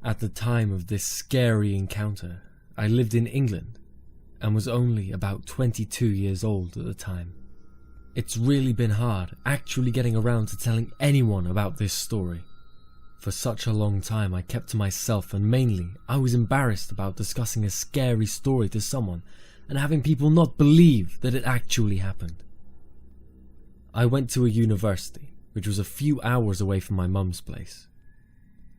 At the time of this scary encounter, I lived in England and was only about 22 years old at the time. It's really been hard actually getting around to telling anyone about this story. For such a long time I kept to myself, and mainly I was embarrassed about discussing a scary story to someone and having people not believe that it actually happened. I went to a university, which was a few hours away from my mum's place.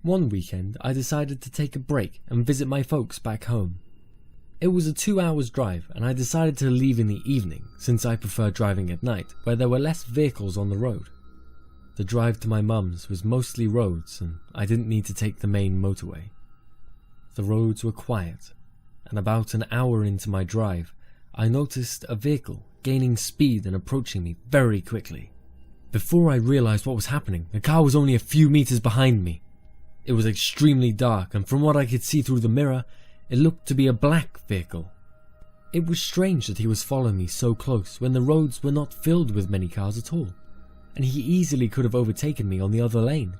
One weekend I decided to take a break and visit my folks back home. It was a 2 hours drive, and I decided to leave in the evening since I prefer driving at night where there were less vehicles on the road. The drive to my mum's was mostly roads and I didn't need to take the main motorway. The roads were quiet, and about an hour into my drive I noticed a vehicle gaining speed and approaching me very quickly. Before I realized what was happening, the car was only a few meters behind me. It was extremely dark, and from what I could see through the mirror, it looked to be a black vehicle. It was strange that he was following me so close when the roads were not filled with many cars at all, and he easily could have overtaken me on the other lane.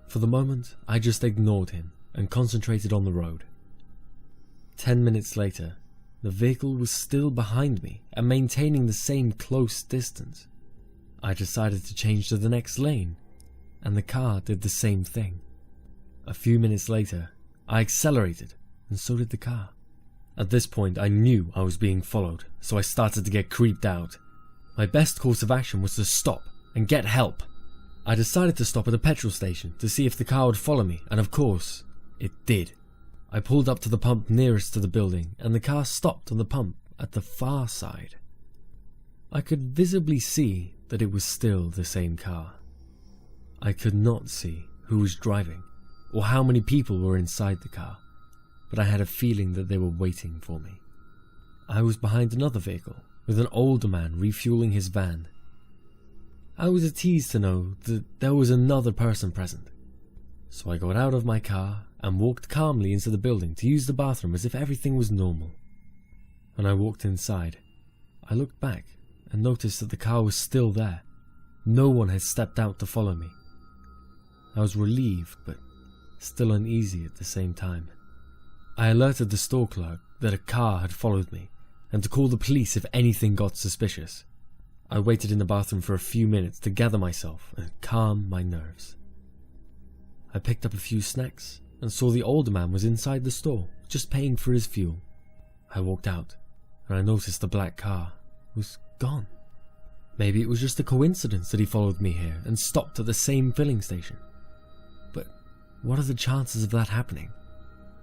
For the moment, I just ignored him and concentrated on the road. 10 minutes later, the vehicle was still behind me and maintaining the same close distance. I decided to change to the next lane, and the car did the same thing. A few minutes later, I accelerated, and so did the car. At this point, I knew I was being followed, so I started to get creeped out. My best course of action was to stop and get help. I decided to stop at a petrol station to see if the car would follow me, and of course, it did. I pulled up to the pump nearest to the building, and the car stopped on the pump at the far side. I could visibly see that it was still the same car. I could not see who was driving or how many people were inside the car, but I had a feeling that they were waiting for me. I was behind another vehicle with an older man refueling his van. I was teased to know that there was another person present, so I got out of my car and walked calmly into the building to use the bathroom as if everything was normal. When I walked inside, I looked back and noticed that the car was still there. No one had stepped out to follow me. I was relieved, but still uneasy at the same time. I alerted the store clerk that a car had followed me and to call the police if anything got suspicious. I waited in the bathroom for a few minutes to gather myself and calm my nerves. I picked up a few snacks and saw the older man was inside the store, just paying for his fuel. I walked out and I noticed the black car was gone. Maybe it was just a coincidence that he followed me here and stopped at the same filling station. But what are the chances of that happening?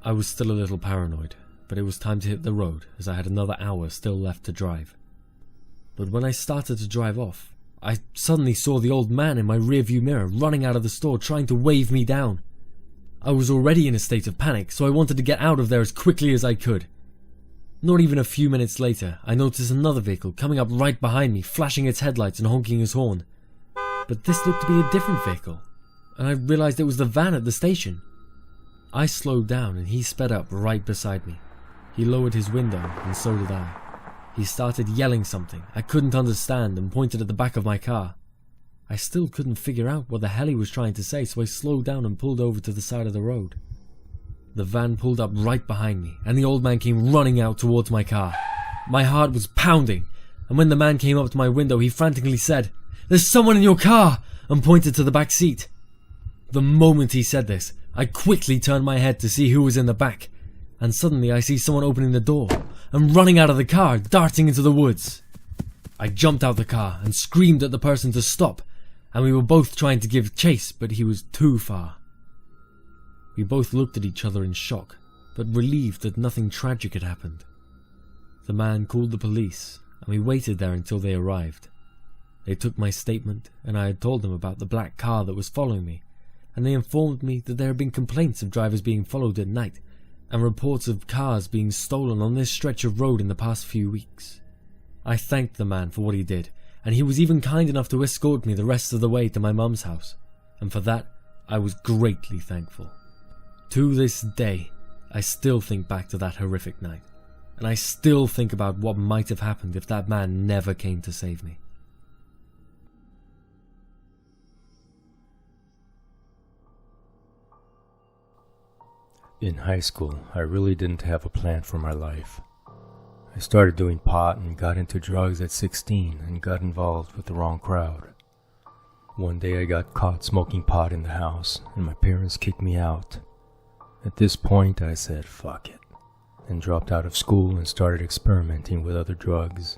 I was still a little paranoid, but it was time to hit the road as I had another hour still left to drive. But when I started to drive off, I suddenly saw the old man in my rearview mirror running out of the store trying to wave me down. I was already in a state of panic, so I wanted to get out of there as quickly as I could. Not even a few minutes later, I noticed another vehicle coming up right behind me, flashing its headlights and honking his horn. But this looked to be a different vehicle, and I realized it was the van at the station. I slowed down and he sped up right beside me. He lowered his window and so did I. He started yelling something I couldn't understand and pointed at the back of my car. I still couldn't figure out what the hell he was trying to say, so I slowed down and pulled over to the side of the road. The van pulled up right behind me and the old man came running out towards my car. My heart was pounding, and when the man came up to my window he frantically said, "There's someone in your car," and pointed to the back seat. The moment he said this, I quickly turned my head to see who was in the back, and suddenly I see someone opening the door and running out of the car, darting into the woods. I jumped out the car and screamed at the person to stop, and we were both trying to give chase, but he was too far. We both looked at each other in shock, but relieved that nothing tragic had happened. The man called the police, and we waited there until they arrived. They took my statement, and I had told them about the black car that was following me, and they informed me that there had been complaints of drivers being followed at night, and reports of cars being stolen on this stretch of road in the past few weeks. I thanked the man for what he did, and he was even kind enough to escort me the rest of the way to my mum's house, and for that I was greatly thankful. To this day, I still think back to that horrific night, and I still think about what might have happened if that man never came to save me. In high school, I really didn't have a plan for my life. I started doing pot and got into drugs at 16 and got involved with the wrong crowd. One day I got caught smoking pot in the house and my parents kicked me out. At this point I said fuck it and dropped out of school and started experimenting with other drugs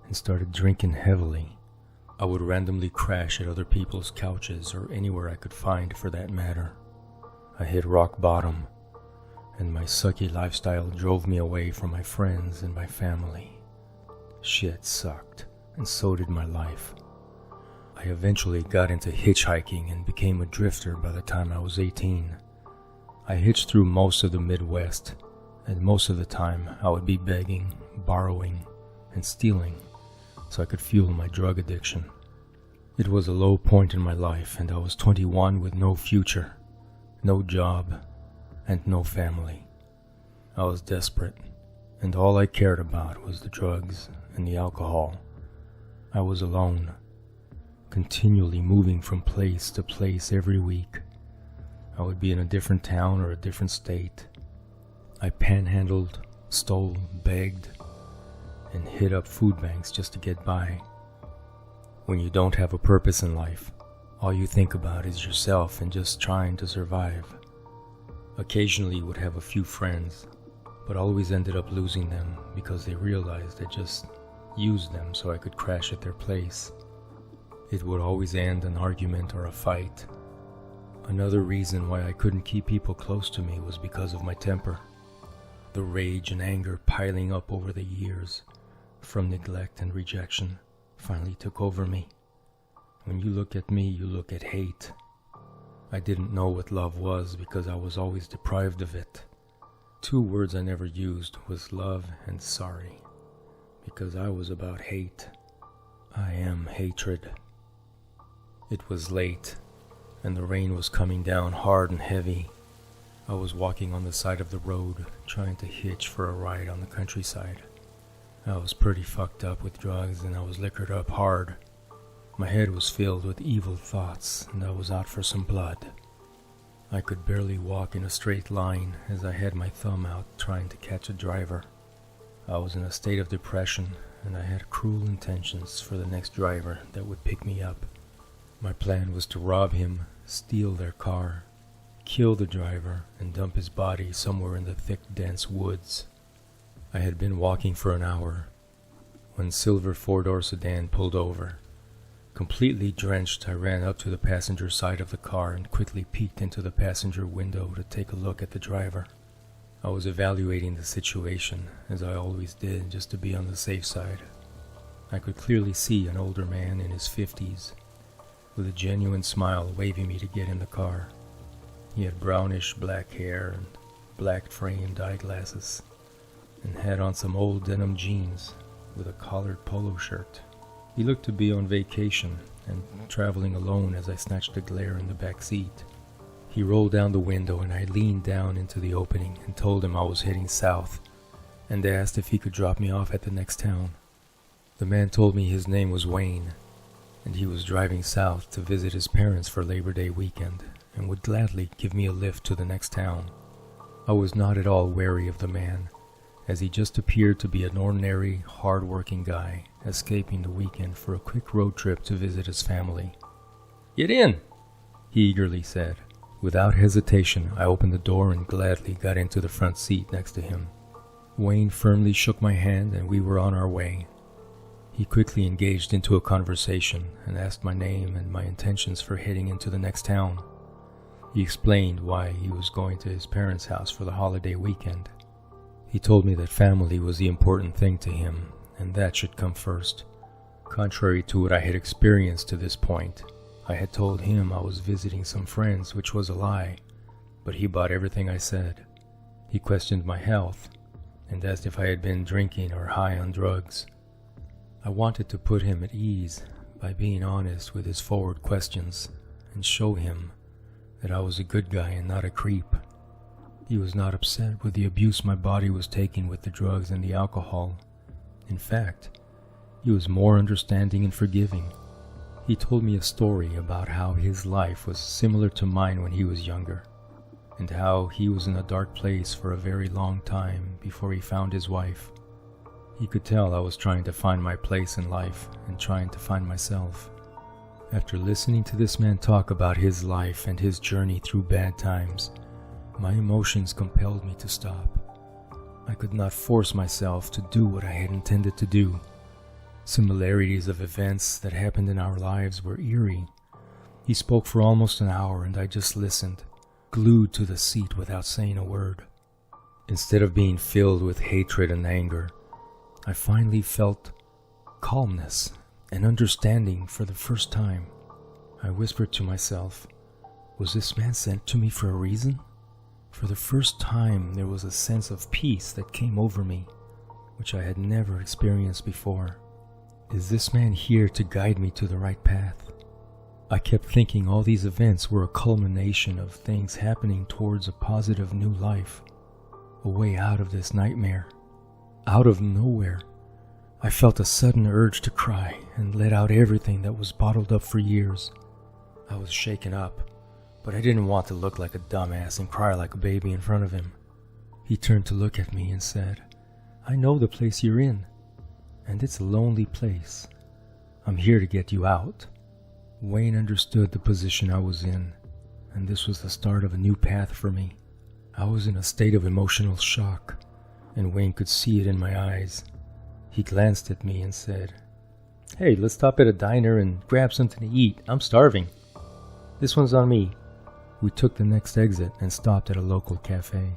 and started drinking heavily. I would randomly crash at other people's couches or anywhere I could find for that matter. I hit rock bottom, and my sucky lifestyle drove me away from my friends and my family. Shit sucked, and so did my life. I eventually got into hitchhiking and became a drifter by the time I was 18. I hitched through most of the Midwest, and most of the time I would be begging, borrowing, and stealing so I could fuel my drug addiction. It was a low point in my life, and I was 21 with no future, no job, and no family. I was desperate, and all I cared about was the drugs and the alcohol. I was alone, continually moving from place to place every week. I would be in a different town or a different state. I panhandled, stole, begged, and hit up food banks just to get by. When you don't have a purpose in life, all you think about is yourself and just trying to survive. Occasionally would have a few friends, but always ended up losing them because they realized I just used them so I could crash at their place. It would always end an argument or a fight. Another reason why I couldn't keep people close to me was because of my temper. The rage and anger piling up over the years from neglect and rejection finally took over me. When you look at me, you look at hate. I didn't know what love was because I was always deprived of it. Two words I never used was love and sorry, because I was about hate. I am hatred. It was late, and the rain was coming down hard and heavy. I was walking on the side of the road, trying to hitch for a ride on the countryside. I was pretty fucked up with drugs, and I was liquored up hard. My head was filled with evil thoughts, and I was out for some blood. I could barely walk in a straight line as I had my thumb out trying to catch a driver. I was in a state of depression, and I had cruel intentions for the next driver that would pick me up. My plan was to rob him, steal their car, kill the driver, and dump his body somewhere in the thick, dense woods. I had been walking for an hour when silver four-door sedan pulled over. Completely drenched, I ran up to the passenger side of the car and quickly peeked into the passenger window to take a look at the driver. I was evaluating the situation, as I always did, just to be on the safe side. I could clearly see an older man in his 50s, with a genuine smile waving me to get in the car. He had brownish black hair and black framed eyeglasses, and had on some old denim jeans with a collared polo shirt. He looked to be on vacation and traveling alone as I snatched a glare in the back seat. He rolled down the window and I leaned down into the opening and told him I was heading south and asked if he could drop me off at the next town. The man told me his name was Wayne and he was driving south to visit his parents for Labor Day weekend and would gladly give me a lift to the next town. I was not at all wary of the man, as he just appeared to be an ordinary, hard-working guy escaping the weekend for a quick road trip to visit his family. "Get in," he eagerly said. Without hesitation, I opened the door and gladly got into the front seat next to him. Wayne firmly shook my hand and we were on our way. He quickly engaged into a conversation and asked my name and my intentions for heading into the next town. He explained why he was going to his parents' house for the holiday weekend. He told me that family was the important thing to him, and that should come first. Contrary to what I had experienced to this point, I had told him I was visiting some friends, which was a lie, but he bought everything I said. He questioned my health, and asked if I had been drinking or high on drugs. I wanted to put him at ease by being honest with his forward questions, and show him that I was a good guy and not a creep. He was not upset with the abuse my body was taking with the drugs and the alcohol. In fact, he was more understanding and forgiving. He told me a story about how his life was similar to mine when he was younger. and how he was in a dark place for a very long time before he found his wife. He could tell I was trying to find my place in life and trying to find myself. After listening to this man talk about his life and his journey through bad times, my emotions compelled me to stop. I could not force myself to do what I had intended to do. Similarities of events that happened in our lives were eerie. He spoke for almost an hour and I just listened, glued to the seat without saying a word. Instead of being filled with hatred and anger, I finally felt calmness and understanding for the first time. I whispered to myself, was this man sent to me for a reason? For the first time, there was a sense of peace that came over me, which I had never experienced before. Is this man here to guide me to the right path? I kept thinking all these events were a culmination of things happening towards a positive new life, a way out of this nightmare. Out of nowhere, I felt a sudden urge to cry and let out everything that was bottled up for years. I was shaken up, but I didn't want to look like a dumbass and cry like a baby in front of him. He turned to look at me and said, I know the place you're in, and it's a lonely place. I'm here to get you out. Wayne understood the position I was in, and this was the start of a new path for me. I was in a state of emotional shock, and Wayne could see it in my eyes. He glanced at me and said, Hey, let's stop at a diner and grab something to eat. I'm starving. This one's on me. We took the next exit and stopped at a local cafe.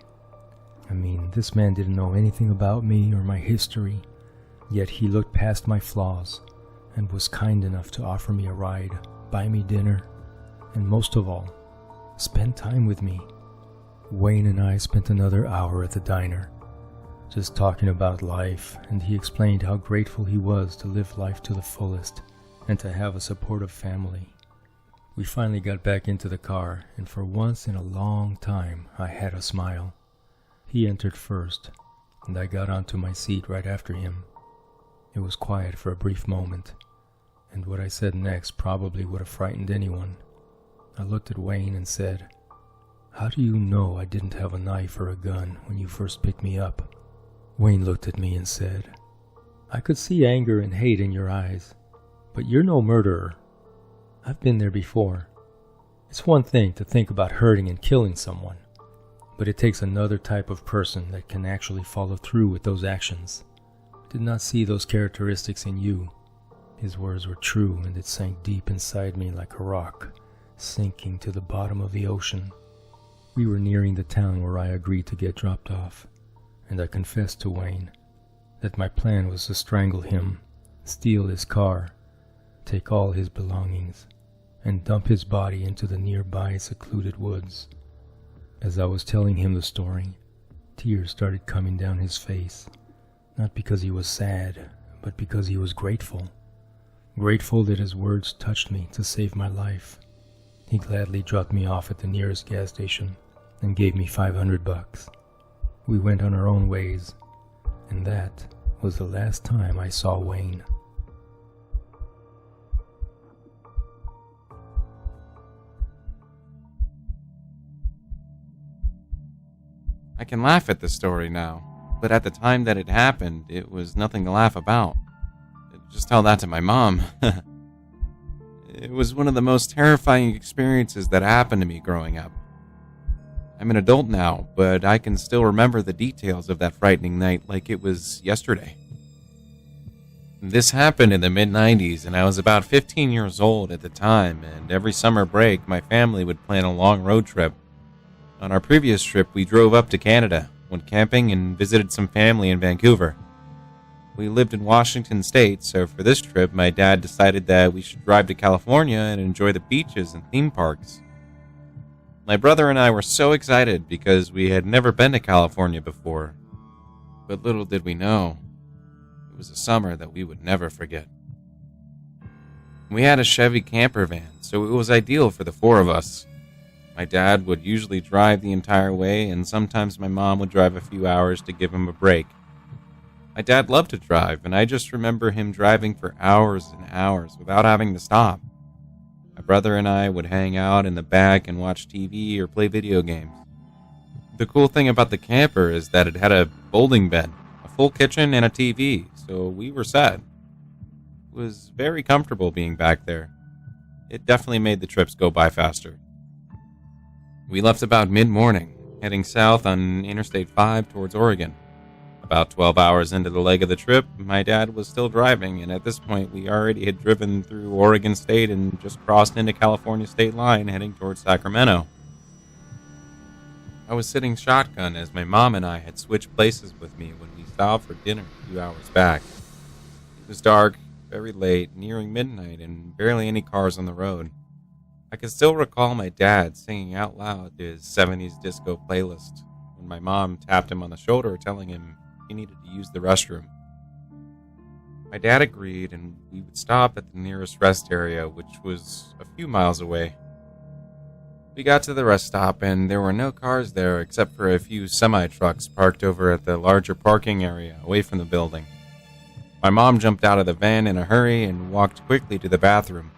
This man didn't know anything about me or my history, yet he looked past my flaws and was kind enough to offer me a ride, buy me dinner, and most of all, spend time with me. Wayne and I spent another hour at the diner, just talking about life, and he explained how grateful he was to live life to the fullest and to have a supportive family. We finally got back into the car, and for once in a long time, I had a smile. He entered first, and I got onto my seat right after him. It was quiet for a brief moment, and what I said next probably would have frightened anyone. I looked at Wayne and said, How do you know I didn't have a knife or a gun when you first picked me up? Wayne looked at me and said, I could see anger and hate in your eyes, but you're no murderer. I've been there before. It's one thing to think about hurting and killing someone, but it takes another type of person that can actually follow through with those actions. Did not see those characteristics in you. His words were true, and it sank deep inside me like a rock, sinking to the bottom of the ocean. We were nearing the town where I agreed to get dropped off, and I confessed to Wayne that my plan was to strangle him, steal his car, take all his belongings, and dump his body into the nearby secluded woods. As I was telling him the story, tears started coming down his face, not because he was sad, but because he was grateful. Grateful that his words touched me to save my life. He gladly dropped me off at the nearest gas station and gave me $500. We went on our own ways, and that was the last time I saw Wayne. I can laugh at this story now, but at the time that it happened, it was nothing to laugh about. Just tell that to my mom. It was one of the most terrifying experiences that happened to me growing up. I'm an adult now, but I can still remember the details of that frightening night like it was yesterday. This happened in the mid-90s, and I was about 15 years old at the time, and every summer break, my family would plan a long road trip. On our previous trip, we drove up to Canada, went camping, and visited some family in Vancouver. We lived in Washington State, so for this trip, my dad decided that we should drive to California and enjoy the beaches and theme parks. My brother and I were so excited because we had never been to California before. But little did we know, it was a summer that we would never forget. We had a Chevy camper van, so it was ideal for the four of us. My dad would usually drive the entire way, and sometimes my mom would drive a few hours to give him a break. My dad loved to drive, and I just remember him driving for hours and hours without having to stop. My brother and I would hang out in the back and watch TV or play video games. The cool thing about the camper is that it had a folding bed, a full kitchen, and a TV, so we were set. It was very comfortable being back there. It definitely made the trips go by faster. We left about mid-morning, heading south on Interstate 5 towards Oregon. About 12 hours into the leg of the trip, my dad was still driving, and at this point we already had driven through Oregon State and just crossed into California State line heading towards Sacramento. I was sitting shotgun as my mom and I had switched places with me when we stopped for dinner a few hours back. It was dark, very late, nearing midnight, and barely any cars on the road. I can still recall my dad singing out loud his 70s disco playlist when my mom tapped him on the shoulder telling him he needed to use the restroom. My dad agreed, and we would stop at the nearest rest area, which was a few miles away. We got to the rest stop, and there were no cars there except for a few semi-trucks parked over at the larger parking area away from the building. My mom jumped out of the van in a hurry and walked quickly to the bathroom.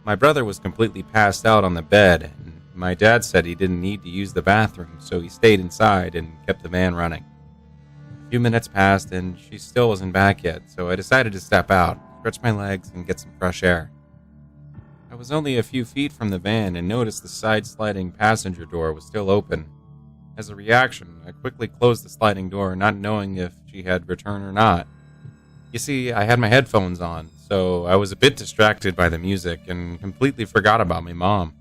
My brother was completely passed out on the bed, and my dad said he didn't need to use the bathroom, so he stayed inside and kept the van running. A few minutes passed, and she still wasn't back yet, so I decided to step out, stretch my legs, and get some fresh air. I was only a few feet from the van and noticed the side-sliding passenger door was still open. As a reaction, I quickly closed the sliding door, not knowing if she had returned or not. You see, I had my headphones on, so I was a bit distracted by the music and completely forgot about my mom.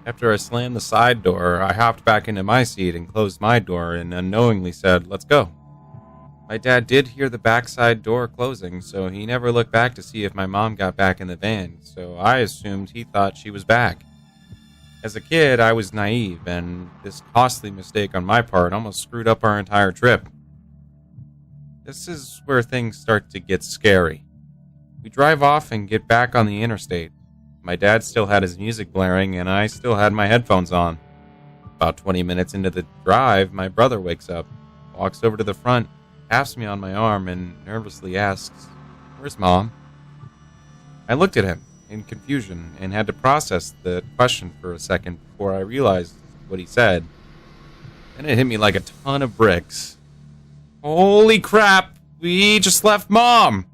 After I slammed the side door, I hopped back into my seat and closed my door and unknowingly said, "Let's go." My dad did hear the backside door closing, so he never looked back to see if my mom got back in the van, so I assumed he thought she was back. As a kid, I was naive, and this costly mistake on my part almost screwed up our entire trip. This is where things start to get scary. We drive off and get back on the interstate. My dad still had his music blaring, and I still had my headphones on. About 20 minutes into the drive, my brother wakes up, walks over to the front, taps me on my arm, and nervously asks, "Where's Mom?" I looked at him in confusion and had to process the question for a second before I realized what he said. Then it hit me like a ton of bricks. Holy crap! We just left Mom!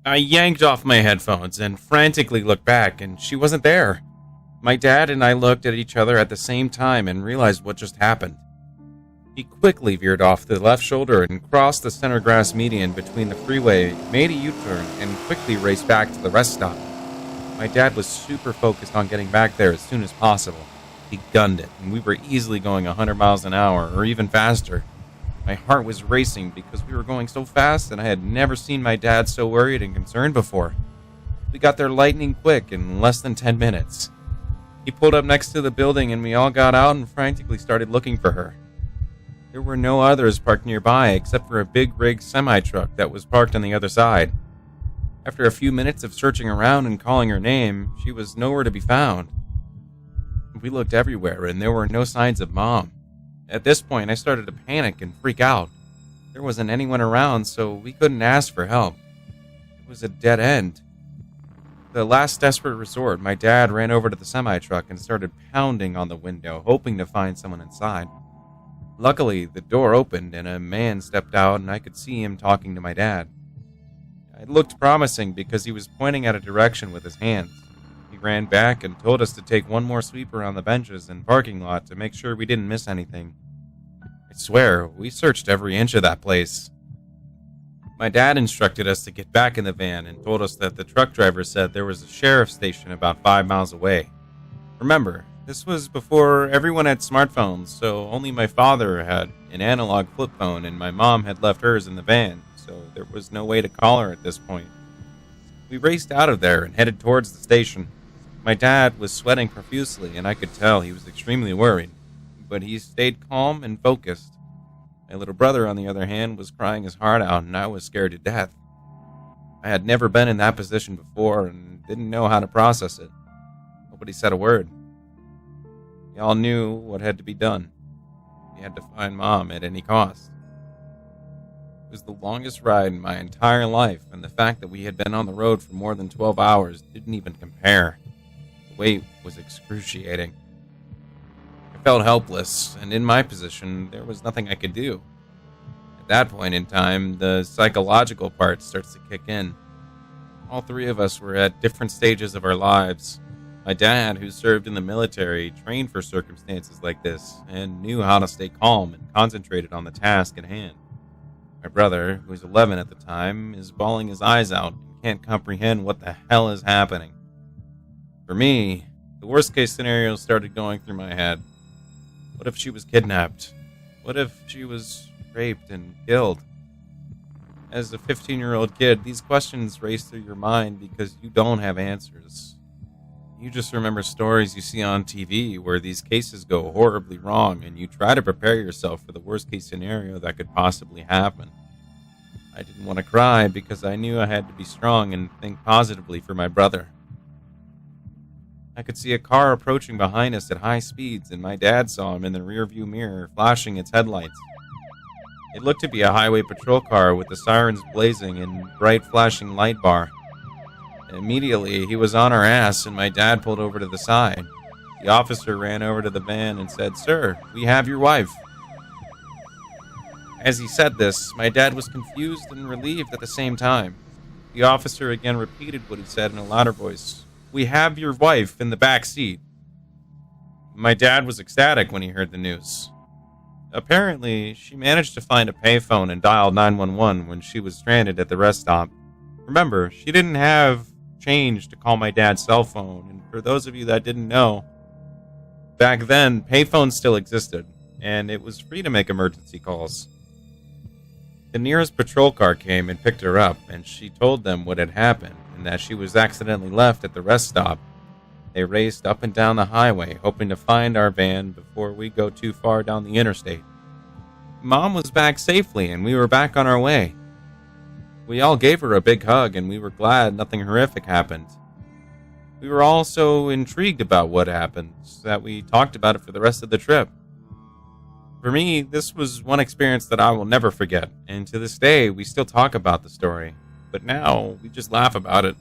I yanked off my headphones and frantically looked back, and she wasn't there. My dad and I looked at each other at the same time and realized what just happened. He quickly veered off the left shoulder and crossed the center grass median between the freeway, made a U-turn, and quickly raced back to the rest stop. My dad was super focused on getting back there as soon as possible. He gunned it, and we were easily going 100 miles an hour, or even faster. My heart was racing because we were going so fast, and I had never seen my dad so worried and concerned before. We got there lightning quick in less than 10 minutes. He pulled up next to the building, and we all got out and frantically started looking for her. There were no others parked nearby except for a big rig semi-truck that was parked on the other side. After a few minutes of searching around and calling her name, she was nowhere to be found. We looked everywhere, and there were no signs of Mom. At this point, I started to panic and freak out. There wasn't anyone around, so we couldn't ask for help. It was a dead end. The last desperate resort, my dad ran over to the semi-truck and started pounding on the window, hoping to find someone inside. Luckily, the door opened and a man stepped out, and I could see him talking to my dad. It looked promising because he was pointing at a direction with his hands. He ran back and told us to take one more sweep around the benches and parking lot to make sure we didn't miss anything. I swear, we searched every inch of that place. My dad instructed us to get back in the van and told us that the truck driver said there was a sheriff's station about 5 miles away. Remember, this was before everyone had smartphones, so only my father had an analog flip phone and my mom had left hers in the van, so there was no way to call her at this point. We raced out of there and headed towards the station. My dad was sweating profusely, and I could tell he was extremely worried, but he stayed calm and focused. My little brother, on the other hand, was crying his heart out, and I was scared to death. I had never been in that position before and didn't know how to process it. Nobody said a word. We all knew what had to be done. We had to find Mom at any cost. It was the longest ride in my entire life, and the fact that we had been on the road for more than 12 hours didn't even compare. The wait was excruciating. I felt helpless, and in my position, there was nothing I could do. At that point in time, the psychological part starts to kick in. All three of us were at different stages of our lives. My dad, who served in the military, trained for circumstances like this and knew how to stay calm and concentrated on the task at hand. My brother, who was 11 at the time, is bawling his eyes out and can't comprehend what the hell is happening. For me, the worst case scenario started going through my head. What if she was kidnapped? What if she was raped and killed? As a 15-year-old kid, these questions race through your mind because you don't have answers. You just remember stories you see on TV where these cases go horribly wrong, and you try to prepare yourself for the worst-case scenario that could possibly happen. I didn't want to cry because I knew I had to be strong and think positively for my brother. I could see a car approaching behind us at high speeds, and my dad saw him in the rearview mirror, flashing its headlights. It looked to be a highway patrol car with the sirens blazing and bright flashing light bar. Immediately, he was on our ass, and my dad pulled over to the side. The officer ran over to the van and said, "Sir, we have your wife." As he said this, my dad was confused and relieved at the same time. The officer again repeated what he said in a louder voice. "We have your wife in the back seat." My dad was ecstatic when he heard the news. Apparently, she managed to find a payphone and dial 911 when she was stranded at the rest stop. Remember, she didn't have change to call my dad's cell phone, and for those of you that didn't know, back then, payphones still existed, and it was free to make emergency calls. The nearest patrol car came and picked her up, and she told them what had happened, and that she was accidentally left at the rest stop. They raced up and down the highway, hoping to find our van before we go too far down the interstate. Mom was back safely, and we were back on our way. We all gave her a big hug, and we were glad nothing horrific happened. We were all so intrigued about what happened that we talked about it for the rest of the trip. For me, this was one experience that I will never forget, and to this day, we still talk about the story. But now, we just laugh about it.